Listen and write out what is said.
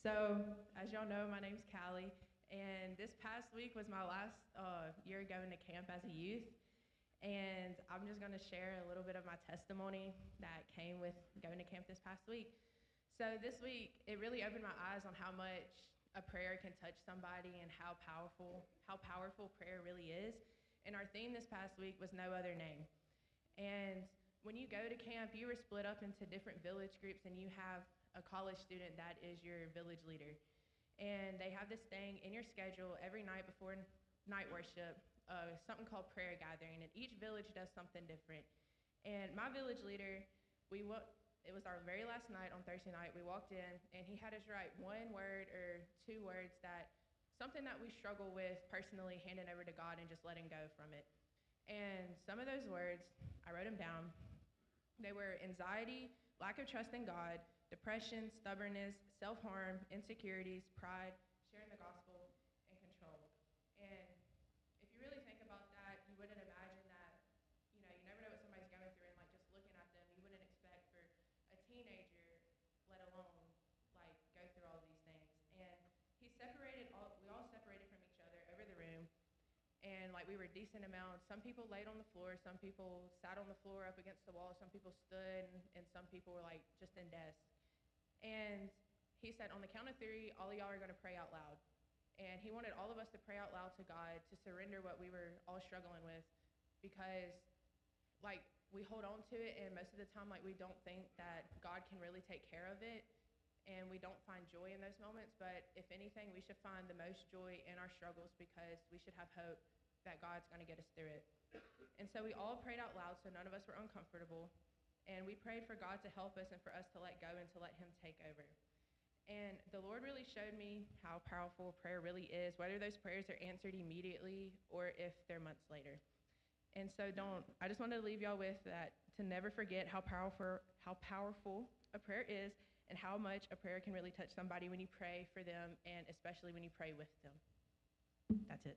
So, as y'all know, my name's Calleigh, and this past week was my last year going to camp as a youth. And I'm just going to share a little bit of my testimony that came with going to camp this past week. So, this week, it really opened my eyes on how much a prayer can touch somebody and how powerful prayer really is. And our theme this past week was No Other Name. And when you go to camp, you were split up into different village groups, and you have a college student that is your village leader. And they have this thing in your schedule every night before night worship, something called prayer gathering, and each village does something different. And my village leader, it was our very last night on Thursday night. We walked in, and he had us write one word or two words something that we struggle with personally, handing over to God and just letting go from it. And some of those words, I wrote them down. They were anxiety, lack of trust in God, depression, stubbornness, self-harm, insecurities, pride, sharing the gospel, and control. And if you really think about that, you wouldn't imagine that, you never know what somebody's going through, and just looking at them, you wouldn't expect for a teenager, let alone go through all of these things. And we all separated from each other over the room, and we were decent amounts. Some people laid on the floor, some people sat on the floor up against the wall, some people stood, and some people were just in desks. And he said, on the count of three, all of y'all are going to pray out loud. And he wanted all of us to pray out loud to God, to surrender what we were all struggling with, because we hold on to it, and most of the time we don't think that God can really take care of it, and we don't find joy in those moments. But if anything, we should find the most joy in our struggles, because we should have hope that God's going to get us through it. And so we all prayed out loud, so none of us were uncomfortable. And we prayed for God to help us and for us to let go and to let him take over. And the Lord really showed me how powerful prayer really is, whether those prayers are answered immediately or if they're months later. And so I just wanted to leave y'all with that, to never forget how powerful a prayer is, and how much a prayer can really touch somebody when you pray for them, and especially when you pray with them. That's it.